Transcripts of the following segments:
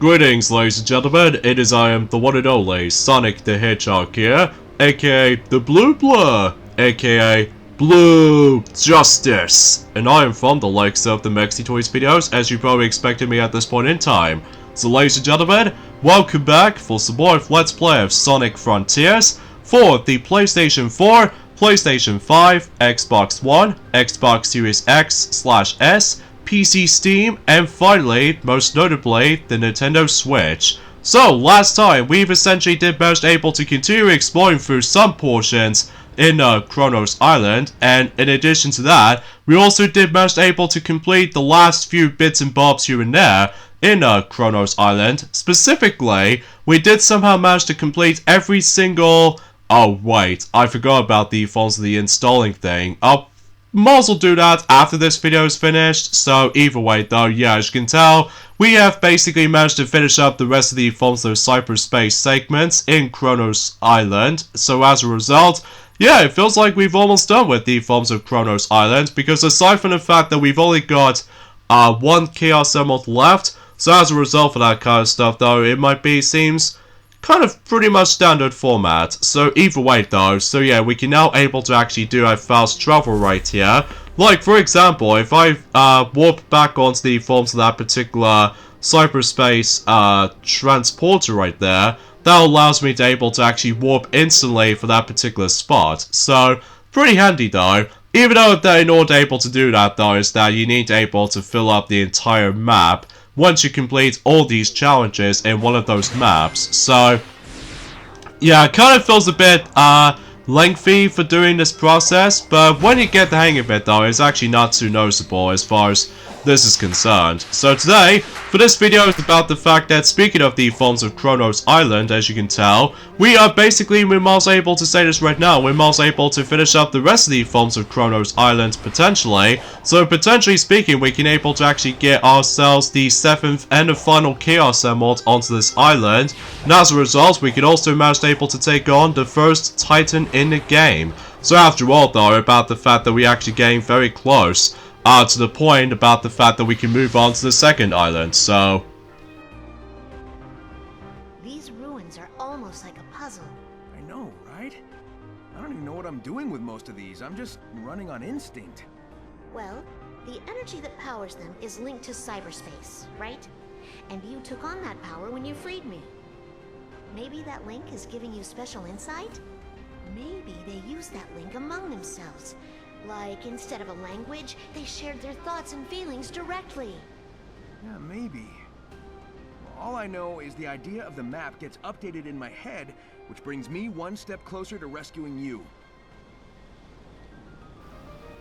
Greetings, ladies and gentlemen, I am the one and only Sonic the Hedgehog here, aka the Blue Blur, aka Blue Justice, and I am from the likes of the Mexi Toys videos, as you probably expected me at this point in time. So ladies and gentlemen, welcome back for some more Let's Play of Sonic Frontiers for the PlayStation 4, PlayStation 5, Xbox One, Xbox Series X/S, PC, Steam, and finally, most notably, the Nintendo Switch. So, last time, we've essentially managed able to continue exploring through some portions in Kronos Island, and in addition to that, we also manage able to complete the last few bits and bobs here and there in Kronos Island. Specifically, we did somehow manage to complete every single... Oh, wait, I forgot about the forms of the installing thing. Might as well do that after this video is finished. So either way though, yeah, as you can tell, we have basically managed to finish up the rest of the forms of cyberspace segments in Kronos Island. So as a result, yeah, it feels like we've almost done with the forms of Kronos Island, because aside from the fact that we've only got one Chaos Emerald left, so as a result of that kind of stuff though, it might be, seems kind of pretty much standard format. So either way though, so yeah, we can now able to actually do a fast travel right here. Like for example, if I warp back onto the forms of that particular cyberspace transporter right there, that allows me to able to actually warp instantly for that particular spot. So pretty handy though. Even though that in order able to do that though, is that you need to able to fill up the entire map once you complete all these challenges in one of those maps. So yeah, it kind of feels a bit lengthy for doing this process, but when you get the hang of it though, it's actually not too noticeable as far as this is concerned. So today, for this video, is about the fact that, speaking of the forms of Kronos Island, as you can tell, we are basically, we're most able to say this right now, we're most able to finish up the rest of the forms of Kronos Island, potentially. So potentially speaking, we can able to actually get ourselves the 7th and the final Chaos Emerald onto this island, and as a result, we can also manage able to take on the first Titan in the game. So after all though, about the fact that we actually getting very close to the point about the fact that we can move on to the second island, so... These ruins are almost like a puzzle. I know, right? I don't even know what I'm doing with most of these. I'm just running on instinct. Well, the energy that powers them is linked to cyberspace, right? And you took on that power when you freed me. Maybe that link is giving you special insight? Maybe they use that link among themselves. Like, instead of a language, they shared their thoughts and feelings directly. Yeah, maybe. Well, all I know is the idea of the map gets updated in my head, which brings me one step closer to rescuing you.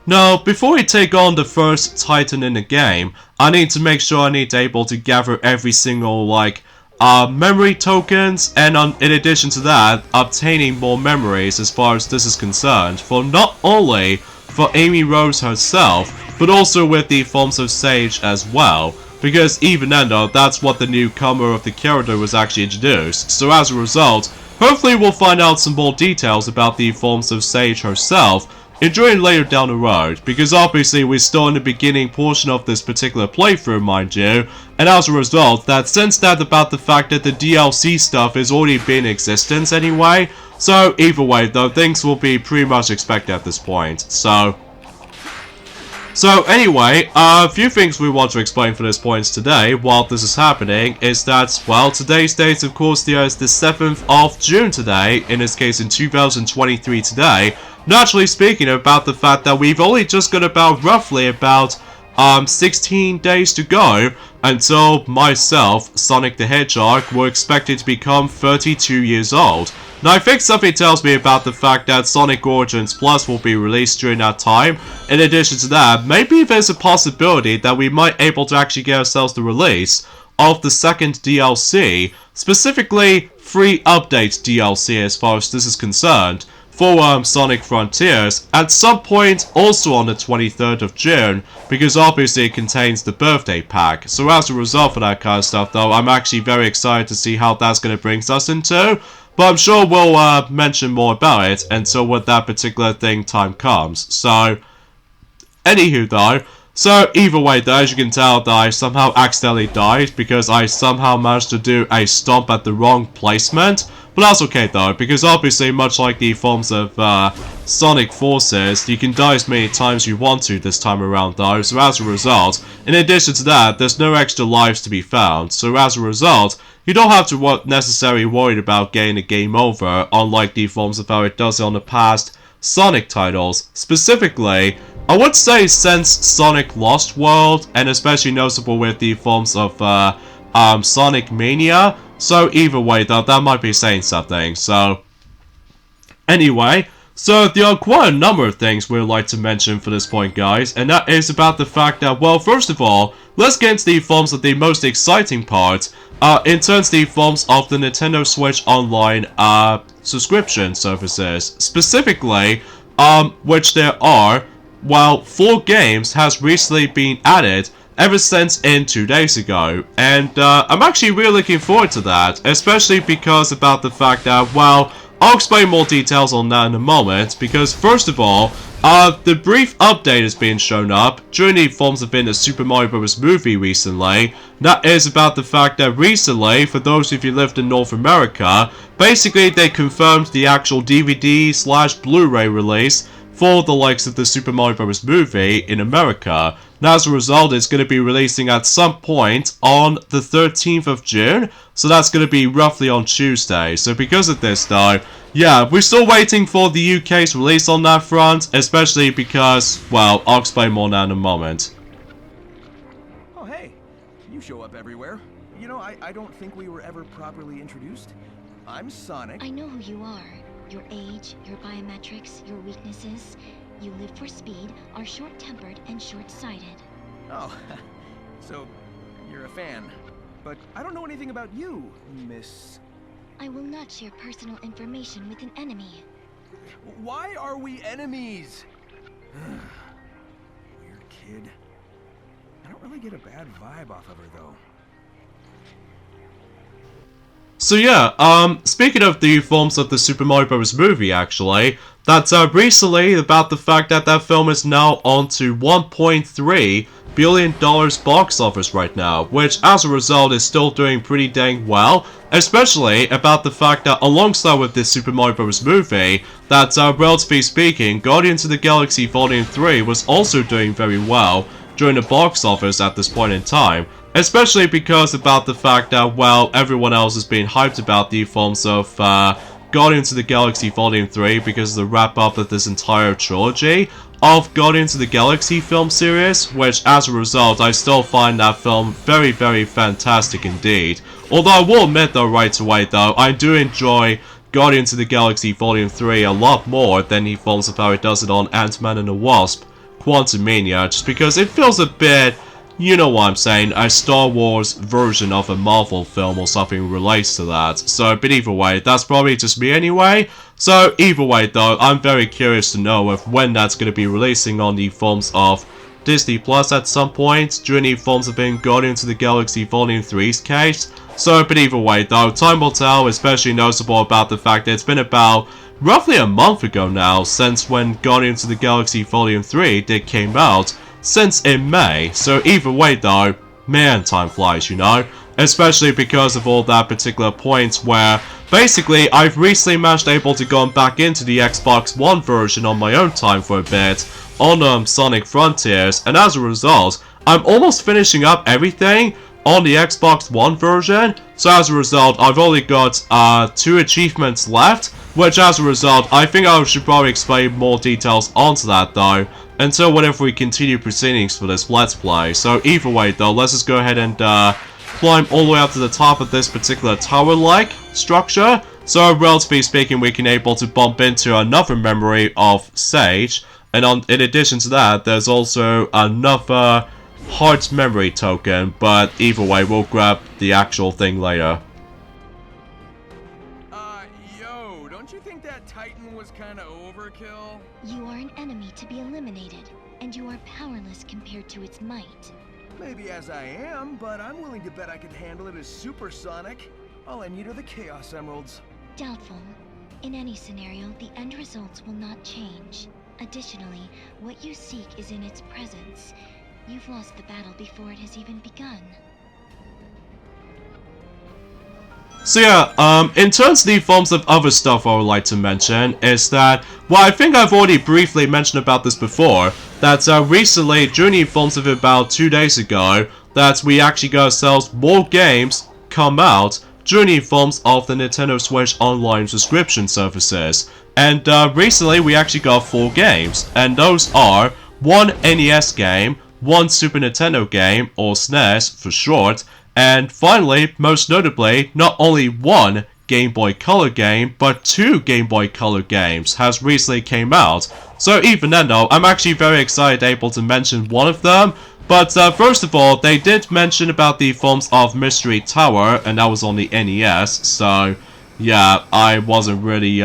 Now, before we take on the first Titan in the game, I need to make sure I need to able to gather every single, like, memory tokens, and in addition to that, obtaining more memories as far as this is concerned, for not only for Amy Rose herself, but also with the forms of Sage as well, because even then though, that's what the newcomer of the character was actually introduced. So as a result, hopefully we'll find out some more details about the forms of Sage herself during later down the road, because obviously we're still in the beginning portion of this particular playthrough, mind you, and as a result, that since that about the fact that the DLC stuff is already been in existence anyway, so either way though, things will be pretty much expected at this point. So anyway, a few things we want to explain for this point today while this is happening is that, well, today's date of course there is the 7th of June today, in this case in 2023 today. Naturally speaking, about the fact that we've only just got about roughly about 16 days to go until myself, Sonic the Hedgehog, were expected to become 32 years old. Now I think something tells me about the fact that Sonic Origins Plus will be released during that time. In addition to that, maybe there's a possibility that we might able to actually get ourselves the release of the second DLC, specifically free update DLC as far as this is concerned, for Sonic Frontiers at some point also on the 23rd of June, because obviously it contains the birthday pack. So as a result of that kind of stuff though, I'm actually very excited to see how that's going to bring us into, but I'm sure we'll mention more about it until when that particular time comes. So anywho though, So either way though, as you can tell that I somehow accidentally died because I somehow managed to do a stomp at the wrong placement. But that's okay though, because obviously much like the forms of Sonic Forces, you can die as many times you want to this time around though, so as a result, in addition to that, there's no extra lives to be found, so as a result, you don't have to necessarily worry about getting a game over, unlike the forms of how it does it on the past Sonic titles. Specifically, I would say since Sonic Lost World, and especially noticeable with the forms of Sonic Mania, so either way though, that might be saying something, so anyway, so there are quite a number of things we'd like to mention for this point guys, and that is about the fact that, well, first of all, let's get into the forms of the most exciting part, in terms of the forms of the Nintendo Switch Online subscription services, specifically, which there are, well, 4 games has recently been added ever since in 2 days ago, and I'm actually really looking forward to that, especially because about the fact that, well, I'll explain more details on that in a moment, because first of all, the brief update has been shown up during the forms of in the Super Mario Bros. Movie recently. That is about the fact that recently, for those of you who lived in North America, basically they confirmed the actual DVD/Blu-ray release for the likes of the Super Mario Bros. Movie in America. Now, as a result, it's going to be releasing at some point on the 13th of June, so that's going to be roughly on Tuesday. So because of this though, yeah, we're still waiting for the UK's release on that front, especially because, well, I'll explain more now in a moment. Oh, hey, you show up everywhere. You know, I don't think we were ever properly introduced. I'm Sonic. I know who you are. Your age, your biometrics, your weaknesses. You live for speed, are short-tempered, and short-sighted. Oh, so you're a fan. But I don't know anything about you, Miss... I will not share personal information with an enemy. Why are we enemies? Weird kid. I don't really get a bad vibe off of her, though. So yeah, speaking of the forms of the Super Mario Bros. Movie, actually, that's recently about the fact that that film is now on to $1.3 billion box office right now, which as a result is still doing pretty dang well, especially about the fact that alongside with this Super Mario Bros. Movie, that relatively speaking, Guardians of the Galaxy Volume 3 was also doing very well during the box office at this point in time. Especially because about the fact that, well, everyone else has been hyped about the forms of Guardians of the Galaxy Volume 3 because of the wrap-up of this entire trilogy of Guardians of the Galaxy film series, which as a result, I still find that film very, very fantastic indeed. Although I will admit though right away though, I do enjoy Guardians of the Galaxy Volume 3 a lot more than the forms of how it does it on Ant-Man and the Wasp Quantumania, just because it feels a bit... You know what I'm saying, a Star Wars version of a Marvel film or something relates to that. So, but either way, that's probably just me anyway. So, either way though, I'm very curious to know if when that's going to be releasing on the forms of Disney Plus at some point, during the forms of being Guardians of the Galaxy Volume 3's case. So, but either way though, time will tell, especially noticeable about the fact that it's been about roughly a month ago now since when Guardians of the Galaxy Volume 3 came out. Since in May, so either way though, man, time flies, you know? Especially because of all that particular points where, basically, I've recently managed able to go back into the Xbox One version on my own time for a bit, on Sonic Frontiers, and as a result, I'm almost finishing up everything on the Xbox One version, so as a result, I've only got 2 achievements left, which as a result, I think I should probably explain more details onto that though, until whenever we continue proceedings for this Let's Play. So either way though, let's just go ahead and climb all the way up to the top of this particular tower-like structure. So relatively speaking, we can able to bump into another memory of Sage, and in addition to that, there's also another heart memory token, but either way, we'll grab the actual thing later. Yo, don't you think that Titan was kinda overkill? You are an enemy to be eliminated, and you are powerless compared to its might. Maybe as I am, but I'm willing to bet I could handle it as Supersonic. All I need are the Chaos Emeralds. Doubtful. In any scenario, the end results will not change. Additionally, what you seek is in its presence. You've lost the battle before it has even begun. So yeah, in terms of the forms of other stuff I would like to mention is that, well, I think I've already briefly mentioned about this before, that recently, during the forms of about 2 days ago, that we actually got ourselves more games come out during the forms of the Nintendo Switch Online subscription services. And recently we actually got 4 games, and those are 1 NES game, 1 Super Nintendo game, or SNES for short, and finally, most notably, not only 1 Game Boy Color game, but 2 Game Boy Color games has recently came out. So even then though, I'm actually very excited able to mention one of them. But first of all, they did mention about the forms of Mystery Tower, and that was on the NES, so yeah, I wasn't really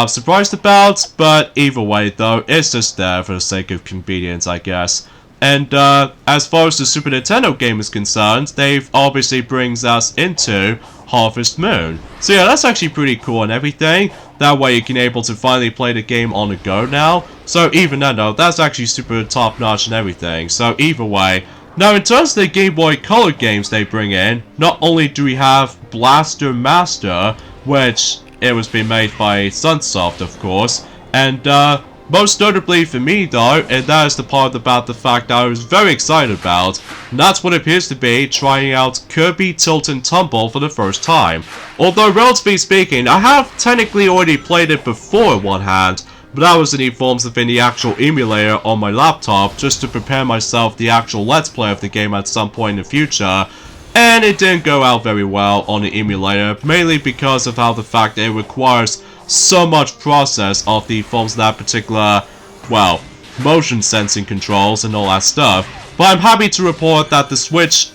surprised about, but either way though, it's just there for the sake of convenience, I guess. And as far as the Super Nintendo game is concerned, they've obviously brings us into Harvest Moon. So yeah, that's actually pretty cool and everything. That way you can able to finally play the game on the go now. So even then though, that's actually super top notch and everything. So either way. Now in terms of the Game Boy Color games they bring in, not only do we have Blaster Master, which it was being made by Sunsoft of course, and most notably for me though, and that is the part about the fact that I was very excited about, and that's what appears to be trying out Kirby Tilt and Tumble for the first time. Although relatively speaking, I have technically already played it before in one hand, but that was in the forms of the actual emulator on my laptop just to prepare myself the actual let's play of the game at some point in the future. And it didn't go out very well on the emulator, mainly because of how the fact that it requires so much process of the forms of that particular, well, motion sensing controls and all that stuff. But I'm happy to report that the Switch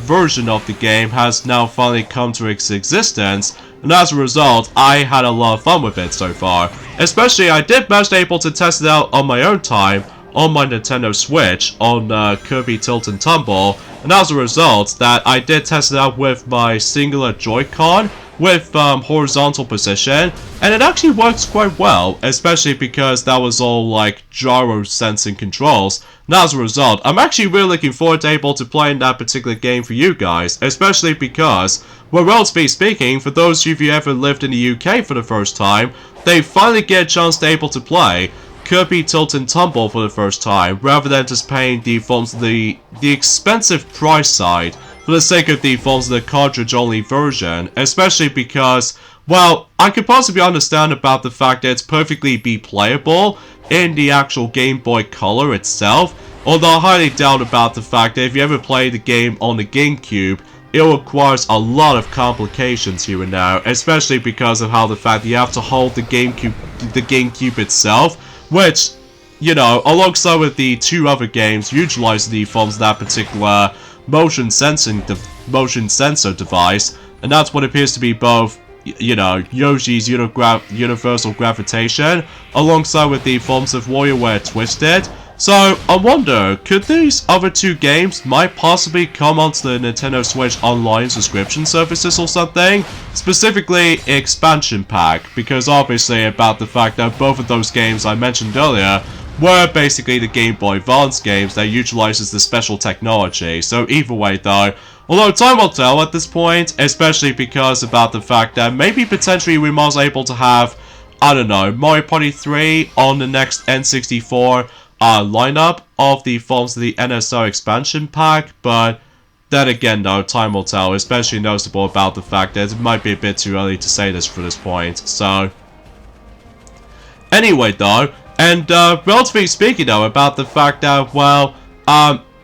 version of the game has now finally come to its existence, and as a result, I had a lot of fun with it so far. Especially, I did manage able to test it out on my own time on my Nintendo Switch on Kirby Tilt and Tumble, and as a result, that I did test it out with my singular Joy-Con with horizontal position, and it actually works quite well, especially because that was all like gyro sensing controls. And as a result, I'm actually really looking forward to able to playing that particular game for you guys, especially because, well, relatively speaking, for those of you who ever lived in the UK for the first time, they finally get a chance to able to play Kirby Tilt and Tumble for the first time, rather than just paying the forms of the expensive price side for the sake of the forms of the cartridge-only version, especially because, well, I could possibly understand about the fact that it's perfectly be playable in the actual Game Boy Color itself, although I highly doubt about the fact that if you ever play the game on the GameCube, it requires a lot of complications here and now, especially because of how the fact that you have to hold the GameCube itself, which, you know, alongside with the 2 other games, utilize the forms of that particular motion sensor device, and that's what appears to be both, you know, Yoshi's Universal Gravitation, alongside with the forms of WarioWare Twisted. So, I wonder, could these other 2 games might possibly come onto the Nintendo Switch Online subscription services or something? Specifically, Expansion Pack, because obviously about the fact that both of those games I mentioned earlier were basically the Game Boy Advance games that utilizes the special technology. So either way though, although time will tell at this point, especially because about the fact that maybe potentially we might be able to have, I don't know, Mario Party 3 on the next N64 lineup of the forms of the NSO expansion pack, but then again though, time will tell, especially noticeable about the fact that it might be a bit too early to say this for this point. So anyway though, and relatively speaking though, about the fact that, well,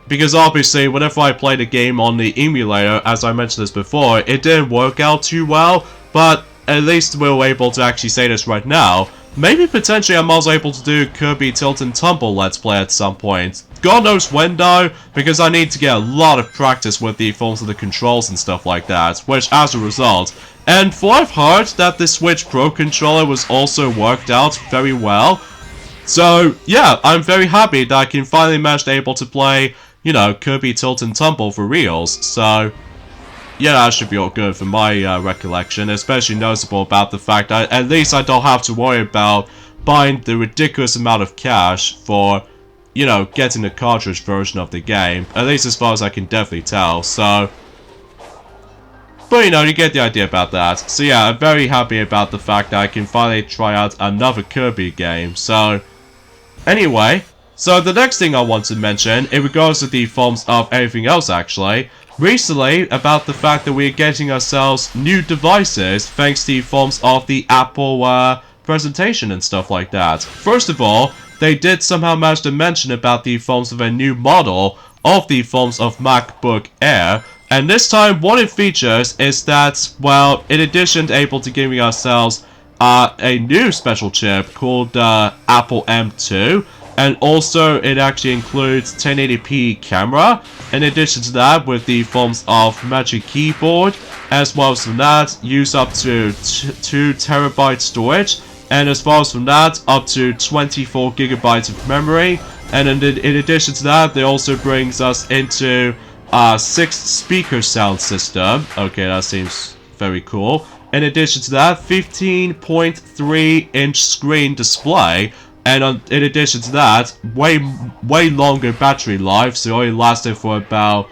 because obviously whenever I played a game on the emulator, as I mentioned this before, it didn't work out too well, but at least we're able to actually say this right now. Maybe potentially I'm also able to do Kirby Tilt and Tumble Let's Play at some point. God knows when though, because I need to get a lot of practice with the forms of the controls and stuff like that, which as a result, and for I've heard that the Switch Pro controller was also worked out very well. So yeah, I'm very happy that I can finally manage to able to play, you know, Kirby Tilt and Tumble for reals. So yeah, that should be all good for my recollection, especially noticeable about the fact that at least I don't have to worry about buying the ridiculous amount of cash for, you know, getting the cartridge version of the game, at least as far as I can definitely tell, so... But, you know, you get the idea about that. So, yeah, I'm very happy about the fact that I can finally try out another Kirby game, so... Anyway, so the next thing I want to mention, in regards to the forms of everything else, actually, recently, about the fact that we're getting ourselves new devices, thanks to the forms of the Apple, presentation and stuff like that. First of all, they did somehow manage to mention about the forms of a new model of the forms of MacBook Air, and this time what it features is that, well, in addition to able to giving ourselves a new special chip called Apple M2, and also it actually includes 1080p camera. In addition to that, with the forms of Magic Keyboard, as well as from that, use up to 2 terabyte storage, and as far as from that, up to 24 gigabytes of memory. And in addition to that, they also brings us into 6 speaker sound system. Okay, that seems very cool. In addition to that, 15.3 inch screen display. And in addition to that, way longer battery life. So it only lasted for about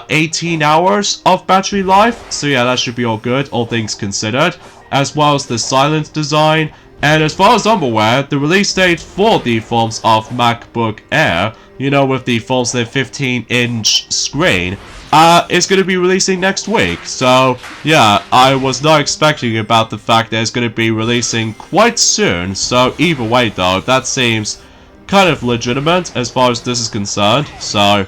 18 hours of battery life. So yeah, that should be all good, all things considered. As well as the silent design. And as far as I'm aware, the release date for the forms of MacBook Air, you know, with the forms of 15-inch screen, is going to be releasing next week. So, yeah, I was not expecting about the fact that it's going to be releasing quite soon. So, either way, though, that seems kind of legitimate as far as this is concerned. So...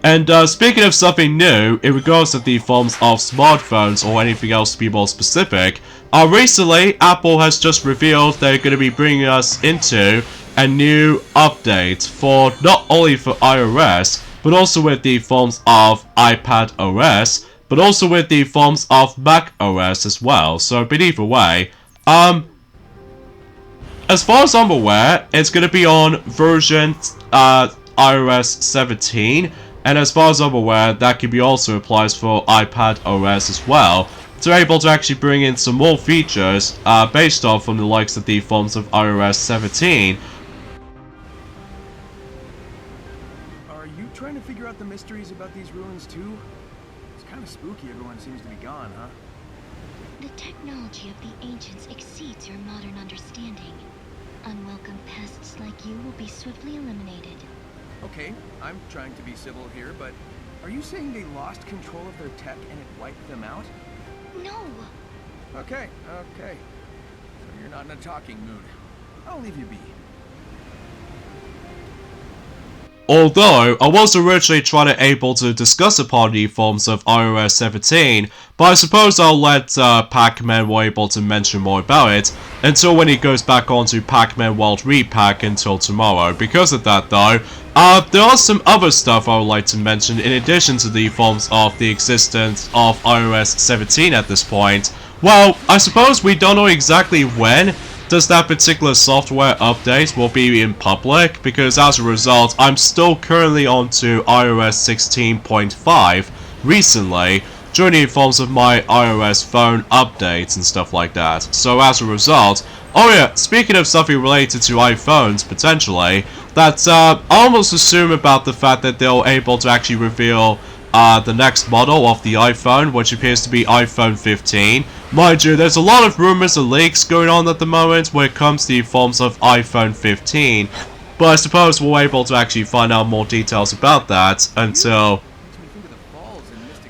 And speaking of something new, in regards to the forms of smartphones or anything else to be more specific, recently Apple has just revealed they're going to be bringing us into a new update for not only for iOS, but also with the forms of iPad OS, but also with the forms of Mac OS as well. So, but either way, as far as I'm aware, it's going to be on version iOS 17. And as far as I'm aware, that could be also applies for iPad OS as well. So able to actually bring in some more features based off from the likes of the forms of iOS 17. Are you trying to figure out the mysteries about these ruins too? It's kind of spooky everyone seems to be gone, huh? The technology of the ancients exceeds your modern understanding. Unwelcome pests like you will be swiftly eliminated. Okay, I'm trying to be civil here, but are you saying they lost control of their tech and it wiped them out? No! Okay. So you're not in a talking mood. I'll leave you be. Although, I was originally trying to able to discuss upon the forms of iOS 17, but I suppose I'll let Pac-Man be able to mention more about it until when he goes back onto Pac-Man World Repack until tomorrow. Because of that though, there are some other stuff I would like to mention in addition to the forms of the existence of iOS 17 at this point. Well, I suppose we don't know exactly when does that particular software update will be in public, because as a result, I'm still currently onto iOS 16.5 recently, during the forms of my iOS phone updates and stuff like that. So as a result, oh yeah, speaking of something related to iPhones, potentially, that I almost assume about the fact that they're able to actually reveal the next model of the iPhone, which appears to be iPhone 15. Mind you, there's a lot of rumors and leaks going on at the moment when it comes to the forms of iPhone 15, but I suppose we're able to actually find out more details about that until,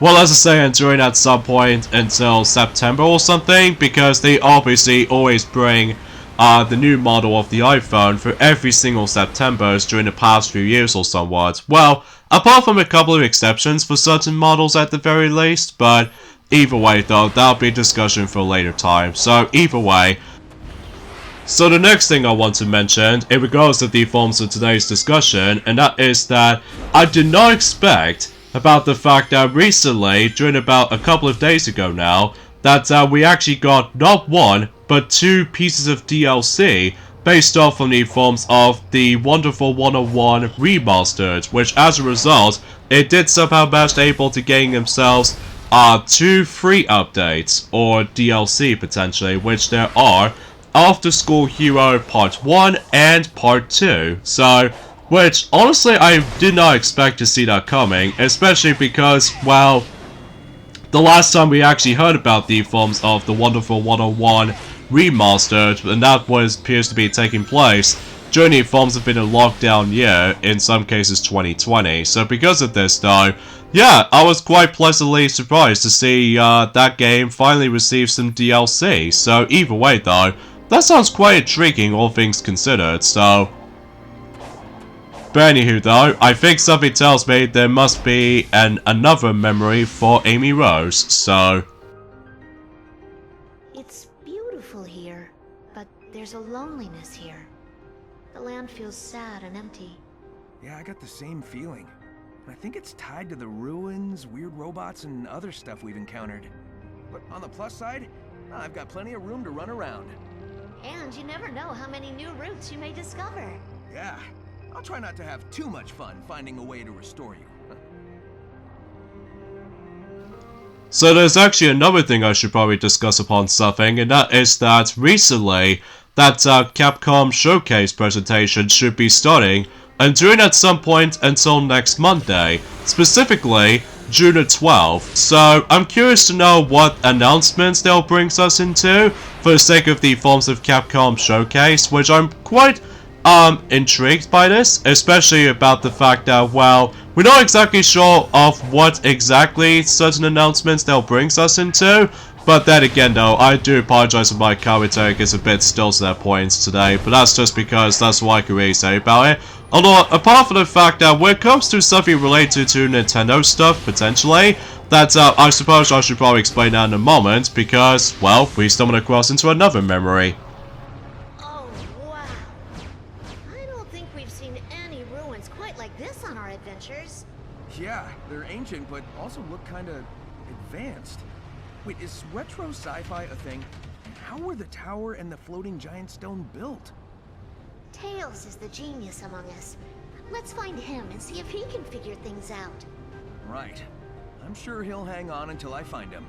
well, as I say, during at some point until September or something, because they obviously always bring the new model of the iPhone for every single September during the past few years or somewhat. Well, apart from a couple of exceptions for certain models at the very least, but either way though, that'll be a discussion for a later time. So either way, so the next thing I want to mention in regards to the forms of today's discussion, and that is that I did not expect about the fact that recently, during about a couple of days ago now, that we actually got not one, but 2 pieces of DLC based off on the forms of the Wonderful 101 Remastered, which as a result, it did somehow manage able to gain themselves 2 free updates, or DLC potentially, which there are. After School Hero Part 1 and Part 2. So, which, honestly, I did not expect to see that coming, especially because, well, the last time we actually heard about the forms of the Wonderful 101 Remastered, and that appears to be taking place during the forms of in a lockdown year, in some cases 2020. So because of this though, yeah, I was quite pleasantly surprised to see that game finally receive some DLC. So either way though, that sounds quite intriguing all things considered, so... But anywho though, I think something tells me there must be another memory for Amy Rose, so... It's beautiful here, but there's a loneliness here. The land feels sad and empty. Yeah, I got the same feeling. I think it's tied to the ruins, weird robots, and other stuff we've encountered. But on the plus side, I've got plenty of room to run around. And you never know how many new routes you may discover. Yeah, I'll try not to have too much fun finding a way to restore you. So there's actually another thing I should probably discuss upon something, and that is that recently, that Capcom Showcase presentation should be starting, and doing at some point until next Monday, specifically June 12th. So I'm curious to know what announcements they'll bring us into for the sake of the Forms of Capcom Showcase, which I'm quite intrigued by this, especially about the fact that, well, we're not exactly sure of what exactly certain announcements they'll bring us into. But then again though, I do apologize if my commentary gets a bit still to that point today, but that's just because that's what I can really say about it. Although, apart from the fact that when it comes to something related to Nintendo stuff, potentially, that I suppose I should probably explain that in a moment, because, well, we stumbled across into another memory. Oh, wow. I don't think we've seen any ruins quite like this on our adventures. Yeah, they're ancient, but also look kinda advanced. Wait, is retro sci-fi a thing? How were the tower and the floating giant stone built? Tails is the genius among us. Let's find him and see if he can figure things out. Right. I'm sure he'll hang on until I find him.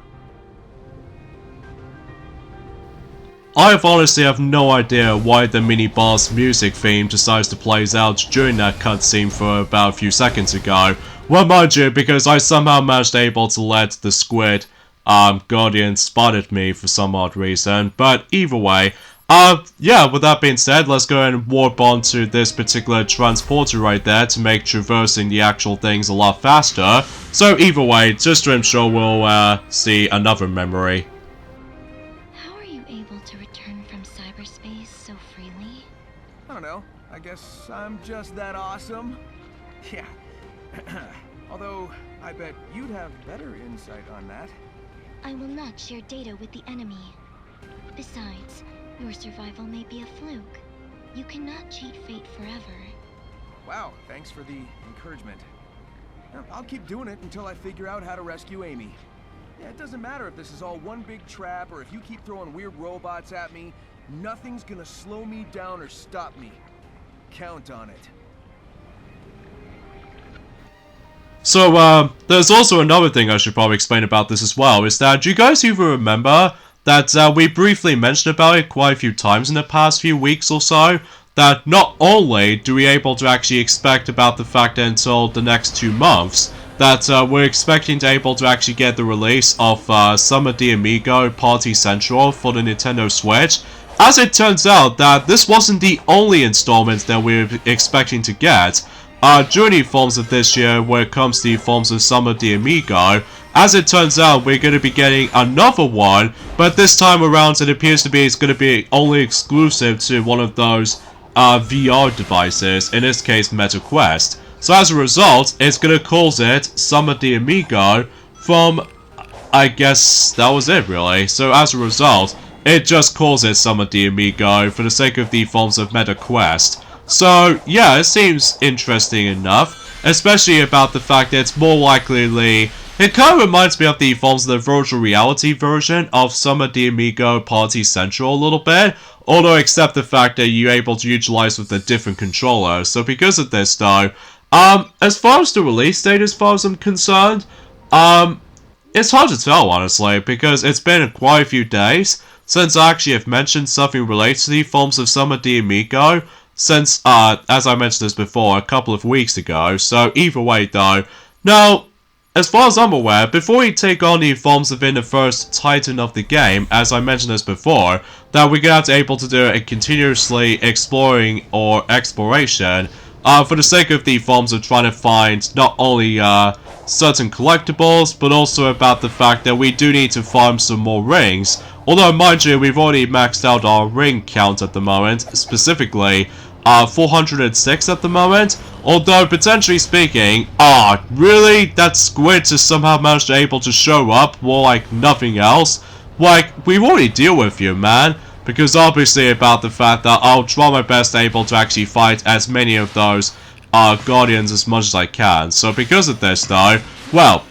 I honestly have no idea why the mini-boss music theme decides to play out during that cutscene for about a few seconds ago. Well, mind you, because I somehow managed able to let the squid Guardian spotted me for some odd reason, but either way, yeah, with that being said, let's go and warp on to this particular transporter right there to make traversing the actual things a lot faster. So either way, just to ensure we'll see another memory. How are you able to return from cyberspace so freely? I don't know. I guess I'm just that awesome. Yeah. Although, I bet you'd have better insight on that. I will not share data with the enemy. Besides, your survival may be a fluke. You cannot cheat fate forever. Wow, thanks for the encouragement. I'll keep doing it until I figure out how to rescue Amy. Yeah, it doesn't matter if this is all one big trap or if you keep throwing weird robots at me. Nothing's gonna slow me down or stop me. Count on it. So, there's also another thing I should probably explain about this as well, is that, do you guys even remember that we briefly mentioned about it quite a few times in the past few weeks or so, that not only do we able to actually expect about the fact that until the next 2 months, that we're expecting to able to actually get the release of Summer de Amigo Party Central for the Nintendo Switch. As it turns out that this wasn't the only installment that we were expecting to get. During the forms of this year, where it comes to the forms of Summer de Amigo, as it turns out, we're going to be getting another one, but this time around it appears to be it's going to be only exclusive to one of those VR devices, in this case MetaQuest. So as a result, it's going to cause it Summer de Amigo from, I guess that was it really. So as a result, it just calls it Summer de Amigo for the sake of the forms of MetaQuest. So, yeah, it seems interesting enough, especially about the fact that it's more likely, it kind of reminds me of the forms of the virtual reality version of Summer de Amigo Party Central a little bit, although except the fact that you're able to utilize with a different controller. So because of this though, as far as the release date as far as I'm concerned, it's hard to tell honestly, because it's been quite a few days. since I actually have mentioned something related to the forms of Summer the Amigo, since, as I mentioned this before, a couple of weeks ago, so either way though. Now, as far as I'm aware, before we take on the forms within the first Titan of the game, as I mentioned this before, that we're going to be able to do a continuously exploring or exploration, for the sake of the forms of trying to find not only, certain collectibles, but also about the fact that we do need to farm some more rings. Although, mind you, we've already maxed out our ring count at the moment, specifically 406 at the moment. Although, potentially speaking, really? That squid just somehow managed to able to show up, more like nothing else? Like, we've already deal with you, man. Because obviously about the fact that I'll try my best able to actually fight as many of those Guardians as much as I can. So because of this though, well,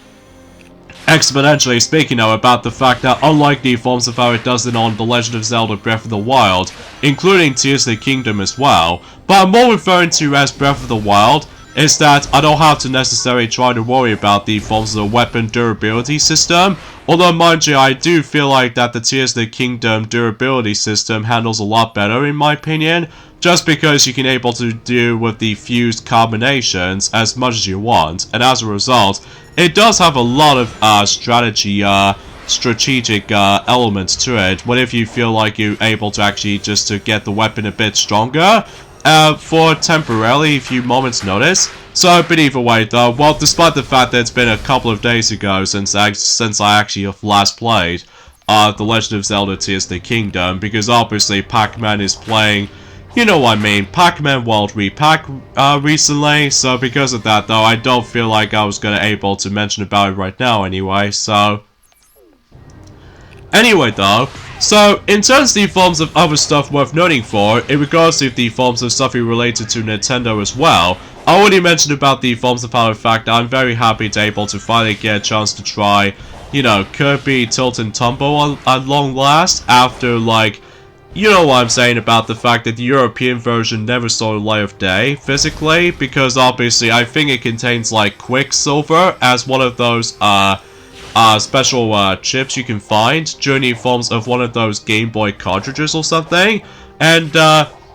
exponentially speaking now about the fact that unlike the forms of how it does it on The Legend of Zelda Breath of the Wild, including Tears of the Kingdom as well, but I'm more referring to as Breath of the Wild, is that I don't have to necessarily try to worry about the forms of the weapon durability system. Although, mind you, I do feel like that the Tears of the Kingdom durability system handles a lot better in my opinion, just because you can able to do with the fused combinations as much as you want, and as a result, it does have a lot of strategic elements to it. What if you feel like you're able to actually just to get the weapon a bit stronger? For temporarily a few moments notice. So, but either way though, well, despite the fact that it's been a couple of days ago since I actually have last played The Legend of Zelda Tears of the Kingdom, because obviously Pac-Man is playing, you know what I mean, Pac-Man World Repack recently, so because of that though, I don't feel like I was gonna able to mention about it right now anyway, so... Anyway though, so in terms of the forms of other stuff worth noting for, in regards to the forms of stuff related to Nintendo as well, I already mentioned about the forms of how in fact I'm very happy to able to finally get a chance to try, you know, Kirby Tilt and Tumble at long last, after like, you know what I'm saying about the fact that the European version never saw the light of day, physically, because obviously I think it contains like Quicksilver as one of those, special chips you can find during the forms of one of those Game Boy cartridges or something. And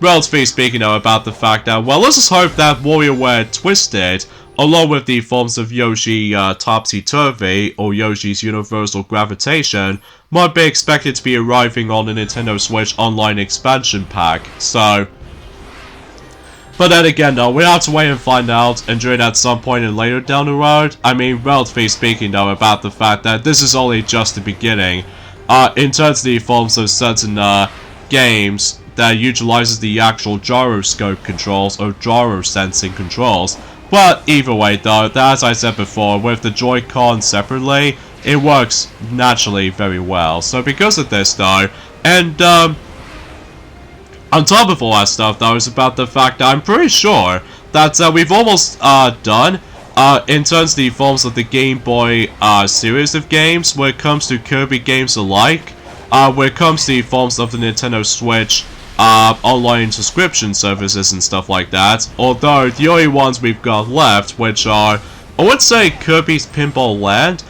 relatively speaking though about the fact that, well, let's just hope that WarioWare Twisted, along with the forms of Yoshi Topsy-Turvy or Yoshi's Universal Gravitation, might be expected to be arriving on the Nintendo Switch Online expansion pack. So... But then again though, we have to wait and find out, and during at some point and later down the road. I mean, relatively speaking though, about the fact that this is only just the beginning. In terms of the forms of certain games that utilizes the actual gyroscope controls or gyro sensing controls. But either way though, as I said before, with the Joy-Con separately, it works naturally very well. So because of this though, and on top of all that stuff, though, is about the fact that I'm pretty sure that we've almost done, in terms of the forms of the Game Boy series of games, when it comes to Kirby games alike, when it comes to the forms of the Nintendo Switch online subscription services and stuff like that. Although, the only ones we've got left, which are, I would say, Kirby's Pinball Land,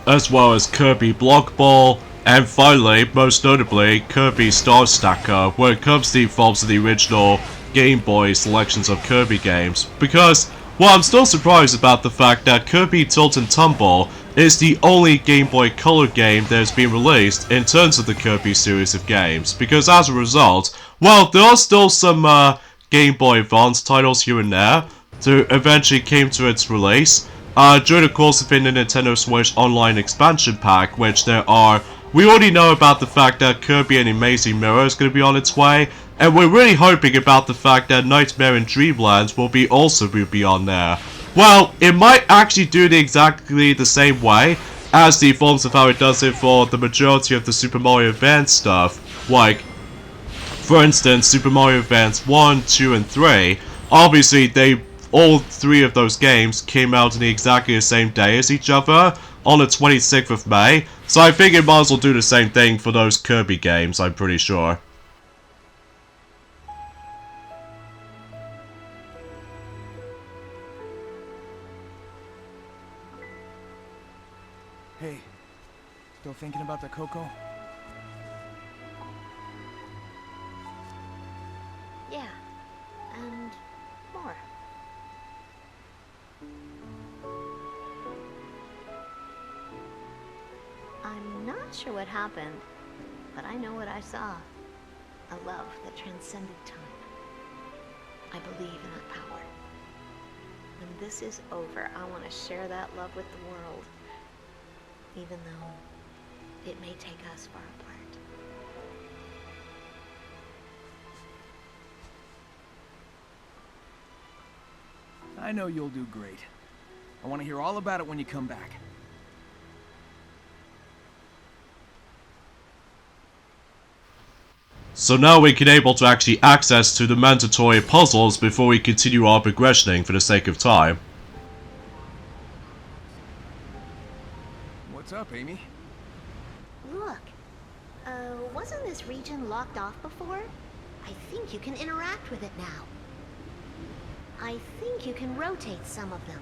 as well as Kirby Block Ball, and finally, most notably, Kirby Star Stacker, when it comes to the forms of the original Game Boy selections of Kirby games. Because, well, I'm still surprised about the fact that Kirby Tilt and Tumble is the only Game Boy Color game that has been released in terms of the Kirby series of games. Because as a result, well, there are still some Game Boy Advance titles here and there that eventually came to its release during the course of the Nintendo Switch Online expansion pack, which there are... We already know about the fact that Kirby and Amazing Mirror is going to be on its way, and we're really hoping about the fact that Nightmare in Dreamland will be on there. Well, it might actually do it exactly the same way as the forms of how it does it for the majority of the Super Mario Advance stuff. Like, for instance, Super Mario Advance 1, 2, and 3. Obviously, all three of those games came out on exactly the same day as each other, on the 26th of May, so I think it might as well do the same thing for those Kirby games, I'm pretty sure. Hey, still thinking about the Coco? not sure what happened, but I know what I saw. A love that transcended time. I believe in that power. When this is over, I want to share that love with the world, even though it may take us far apart. I know you'll do great. I want to hear all about it when you come back. So now we can able to actually access to the mandatory puzzles before we continue our progressioning for the sake of time. What's up, Amy? Look, wasn't this region locked off before? I think you can interact with it now. I think you can rotate some of them.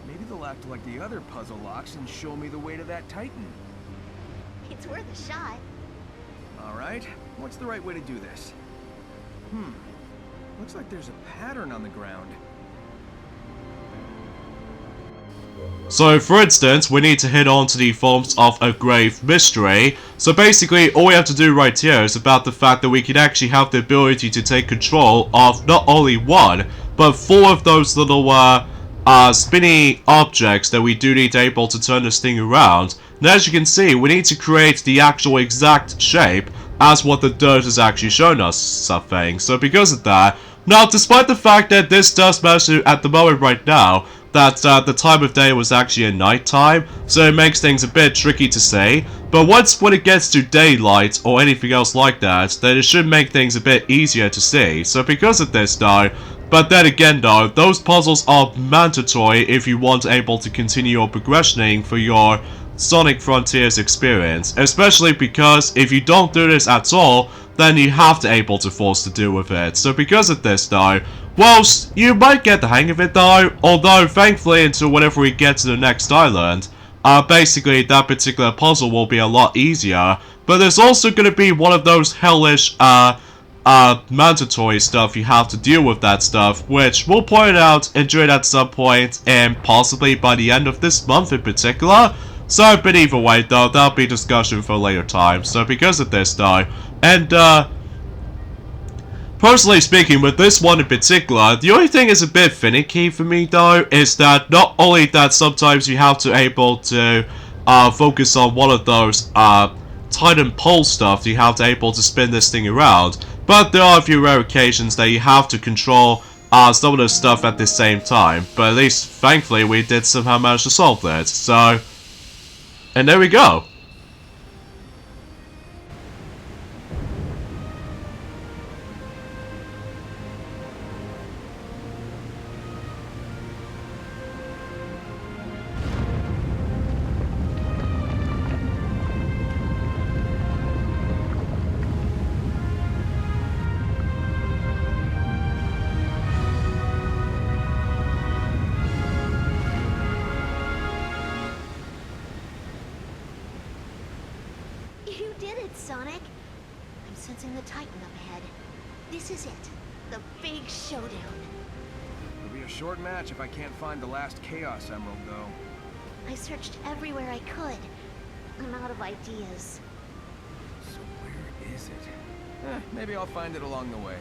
Maybe they'll act like the other puzzle locks and show me the way to that Titan. It's worth a shot. Alright, what's the right way to do this? Looks like there's a pattern on the ground. So for instance, we need to hit on to the forms of a grave mystery. So basically all we have to do right here is about the fact that we can actually have the ability to take control of not only one, but 4 of those little spinny objects that we do need to able to turn this thing around. And as you can see, we need to create the actual exact shape as what the dirt is actually showing us something. So because of that, now despite the fact that this does manage to, at the moment right now, that the time of day was actually at night time, so it makes things a bit tricky to say. But when it gets to daylight or anything else like that, then it should make things a bit easier to see. So because of this though, but then again though, those puzzles are mandatory if you want able to continue your progressioning for your Sonic Frontiers experience, especially because if you don't do this at all, then you have to able to force to deal with it. So because of this though, whilst you might get the hang of it though, although thankfully until whenever we get to the next island, basically that particular puzzle will be a lot easier, but there's also going to be one of those hellish mandatory stuff you have to deal with that stuff, which we'll point out and do it at some point, and possibly by the end of this month in particular. So, but either way though, that'll be discussion for a later time. So because of this though, and personally speaking with this one in particular, the only thing is a bit finicky for me though, is that not only that sometimes you have to able to focus on one of those Titan pole stuff, you have to able to spin this thing around, but there are a few rare occasions that you have to control some of the stuff at the same time. But at least thankfully we did somehow manage to solve that. So, and there we go. You did it, Sonic! I'm sensing the Titan up ahead. This is it. The big showdown. It'll be a short match if I can't find the last Chaos Emerald, though. I searched everywhere I could. I'm out of ideas. So where is it? Maybe I'll find it along the way.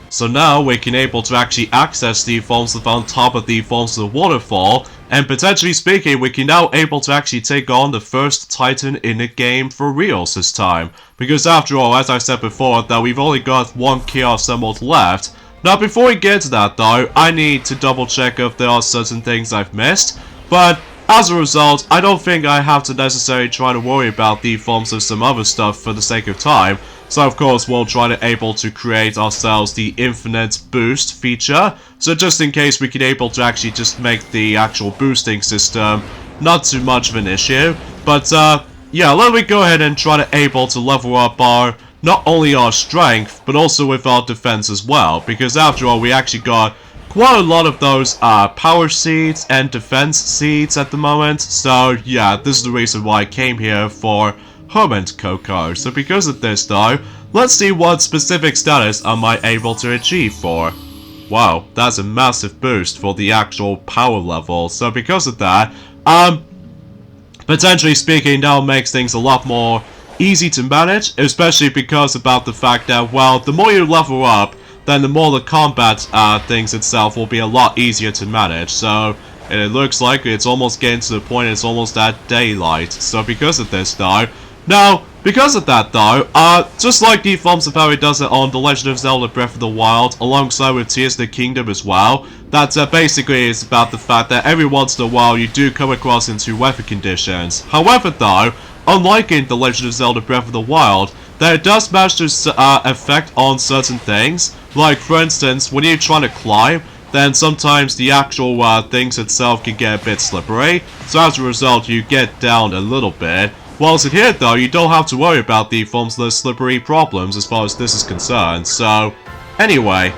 So now we can able to actually access the forms of on top of the forms of the waterfall, and potentially speaking, we can now able to actually take on the first Titan in the game for reals this time. Because after all, as I said before, that we've only got 1 Chaos Emerald left. Now before we get to that though, I need to double check if there are certain things I've missed, but as a result, I don't think I have to necessarily try to worry about the forms of some other stuff for the sake of time. So of course we'll try to able to create ourselves the infinite boost feature, so just in case we can able to actually just make the actual boosting system not too much of an issue. But yeah, let me go ahead and try to able to level up our, not only our strength, but also with our defense as well, because after all we actually got quite a lot of those power seeds and defense seeds at the moment. So yeah, this is the reason why I came here for Hermit Coco. So because of this though, let's see what specific status am I able to achieve for. wow, that's a massive boost for the actual power level. So because of that, potentially speaking, now makes things a lot more easy to manage, especially because about the fact that, well, the more you level up, then the more the combat things itself will be a lot easier to manage. So it looks like it's almost getting to the point it's almost at daylight. So because of this though, now because of that though, just like the forms of how it does it on The Legend of Zelda Breath of the Wild, alongside with Tears of the Kingdom as well, that basically is about the fact that every once in a while you do come across into weather conditions. However though, unlike in The Legend of Zelda Breath of the Wild, that it does manage to affect on certain things. Like for instance, when you're trying to climb, then sometimes the actual things itself can get a bit slippery, so as a result you get down a little bit. Whilst in here though, you don't have to worry about the forms of the slippery problems as far as this is concerned, so anyway.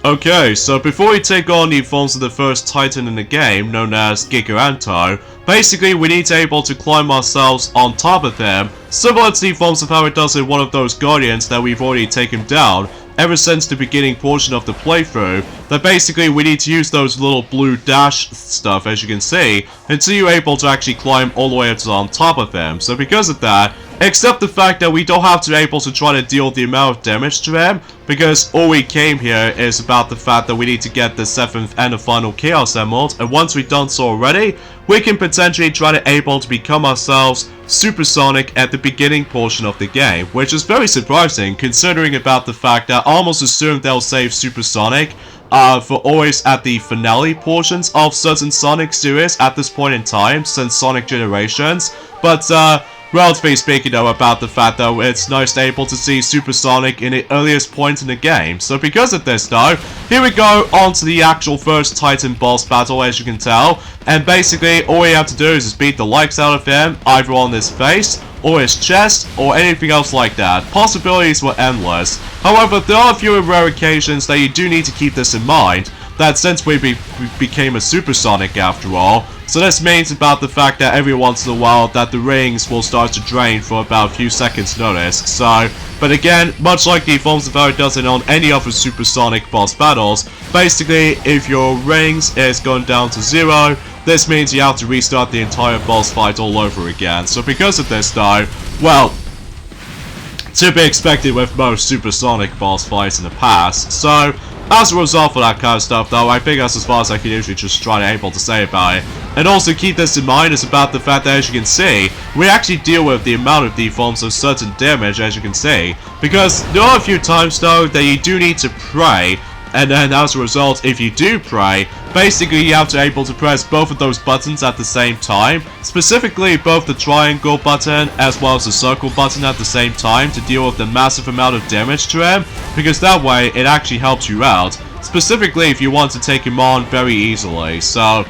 Okay, so before we take on the forms of the first Titan in the game, known as Giganto, basically we need to be able to climb ourselves on top of him, similar to the forms of how it does in one of those Guardians that we've already taken down ever since the beginning portion of the playthrough, that basically we need to use those little blue dash stuff, as you can see, until you're able to actually climb all the way up to on top of him. So because of that, except the fact that we don't have to be able to try to deal the amount of damage to him, because all we came here is about the fact that we need to get the 7th and the final Chaos Emerald, and once we've done so already, we can potentially try to able to become ourselves supersonic at the beginning portion of the game, which is very surprising considering about the fact that I almost assumed they'll save supersonic for always at the finale portions of certain Sonic series at this point in time since Sonic Generations, but relatively speaking though, about the fact though, it's nice to be able to see Supersonic in the earliest point in the game. So because of this though, here we go on to the actual first Titan boss battle, as you can tell, and basically all we have to do is just beat the likes out of him, either on his face, or his chest, or anything else like that. Possibilities were endless. However, there are a few rare occasions that you do need to keep this in mind, that since we became a supersonic after all, so this means about the fact that every once in a while that the rings will start to drain for about a few seconds notice. So, but again, much like the forms of how it does it on any other supersonic boss battles, basically if your rings is going down to 0, this means you have to restart the entire boss fight all over again. So because of this though, well, to be expected with most supersonic boss fights in the past. So as a result of that kind of stuff though, I think that's as far as I can usually just try to able to say about it. And also keep this in mind is about the fact that, as you can see, we actually deal with the amount of deforms of certain damage, as you can see, because there are a few times though that you do need to pray, and then as a result, if you do pray, basically you have to able to press both of those buttons at the same time, specifically both the triangle button as well as the circle button at the same time to deal with the massive amount of damage to him, because that way it actually helps you out, specifically if you want to take him on very easily. So,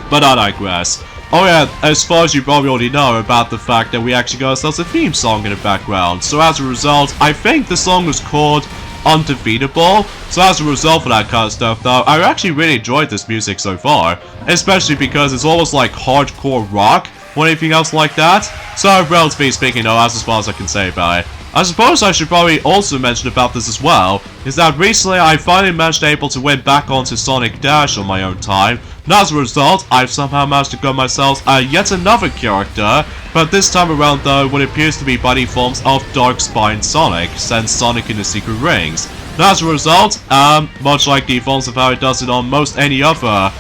but I digress. Oh yeah, as far as you probably already know about the fact that we actually got ourselves a theme song in the background, so as a result, I think the song was called Undefeatable. So as a result of that kind of stuff though, I actually really enjoyed this music so far, especially because it's almost like hardcore rock or anything else like that. So relatively speaking though, that's as far as I can say about it. I suppose I should probably also mention about this as well, is that recently I finally managed to able to win back onto Sonic Dash on my own time, and as a result, I've somehow managed to get myself yet another character, but this time around though, what appears to be body forms of Dark-Spined Sonic, since Sonic in the Secret Rings. And as a result, much like the forms of how it does it on most any other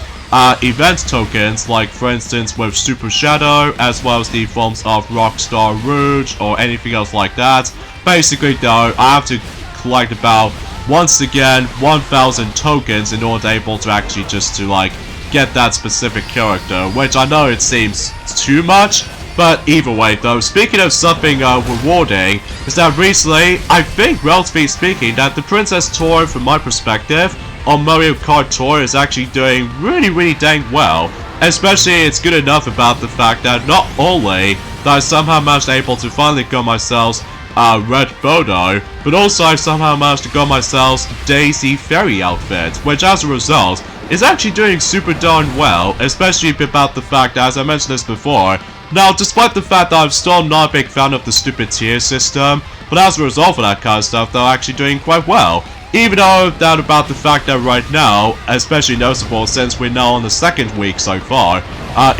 event tokens, like for instance with Super Shadow, as well as the forms of Rockstar Rouge, or anything else like that. Basically though, I have to collect about, once again, 1,000 tokens in order to actually just to like get that specific character, which I know it seems too much, but either way though, speaking of something rewarding, is that recently, I think relatively speaking, that the Princess Tour from my perspective on Mario Kart Tour is actually doing really dang well. Especially it's good enough about the fact that not only that I somehow managed able to finally get myself Red Bodo, but also I've somehow managed to get myself Daisy Fairy outfit, which as a result is actually doing super darn well, especially about the fact that, as I mentioned this before, now despite the fact that I'm still not a big fan of the stupid tier system, but as a result of that kind of stuff, they're actually doing quite well. Even though that about the fact that right now, especially noticeable since we're now on the second week so far,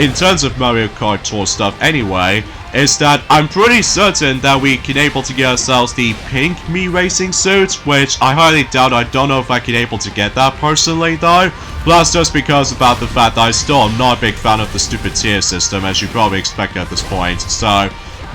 in terms of Mario Kart Tour stuff anyway, is that I'm pretty certain that we can able to get ourselves the pink Mii racing suit, which I highly doubt. I don't know if I can able to get that personally though, but that's just because about the fact that I still am not a big fan of the stupid tier system, as you probably expect at this point. So,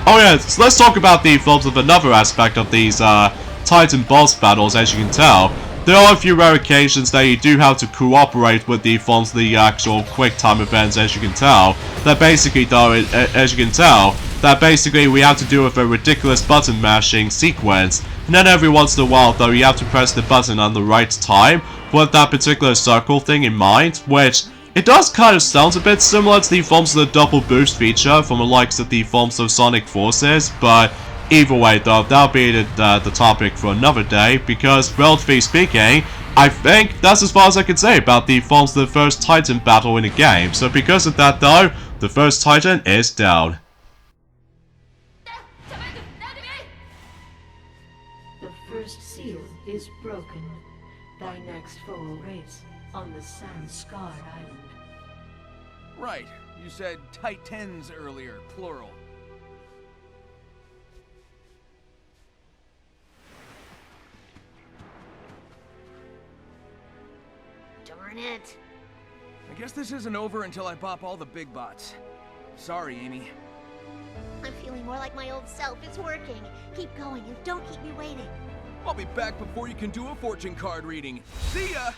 oh yeah, so let's talk about the forms of another aspect of these Titan boss battles. As you can tell, there are a few rare occasions that you do have to cooperate with the forms of the actual quick time events, as you can tell. That basically though, as you can tell, that basically we have to do with a ridiculous button mashing sequence, and then every once in a while though you have to press the button on the right time with that particular circle thing in mind, which it does kind of sound a bit similar to the forms of the double boost feature from the likes of the forms of Sonic Forces, but either way though, that'll be the topic for another day, because relatively speaking, I think that's as far as I can say about the forms of the first Titan battle in the game. So because of that though, the first Titan is down. The first seal is broken. Thy next foe awaits on the sand-scarred island. Right. You said Titans earlier, plural. Darn it. I guess this isn't over until I pop all the big bots. Sorry, Amy. I'm feeling more like my old self. It's working. Keep going and don't keep me waiting. I'll be back before you can do a fortune card reading. See ya!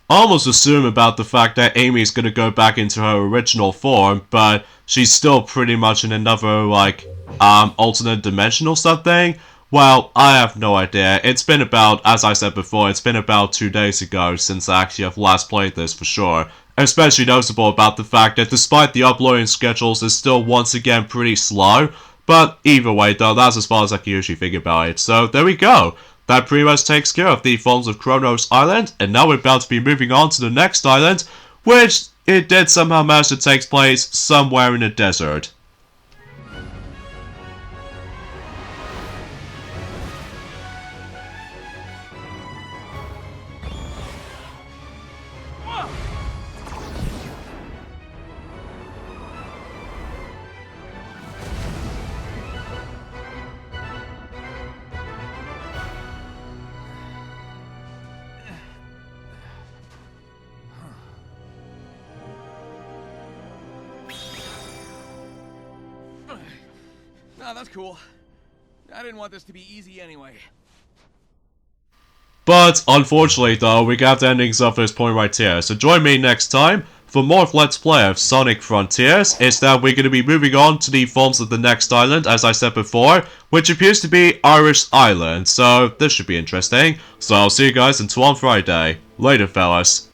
I almost assume about the fact that Amy's gonna go back into her original form, but she's still pretty much in another, like, alternate dimension or something. Well, I have no idea. It's been about, as I said before, it's been about 2 days ago since I actually have last played this for sure. Especially noticeable about the fact that despite the uploading schedules is still once again pretty slow, but either way though, that's as far as I can usually figure about it. So there we go. That pretty much takes care of the forms of Kronos Island, and now we're about to be moving on to the next island, which it did somehow manage to take place somewhere in the desert. Nah, that's cool. I didn't want this to be easy anyway. But unfortunately though, we got the endings of this point right here. So join me next time for more of Let's Play of Sonic Frontiers. Is that we're going to be moving on to the forms of the next island, as I said before, which appears to be Irish Island. So this should be interesting. So I'll see you guys until on Friday. Later, fellas.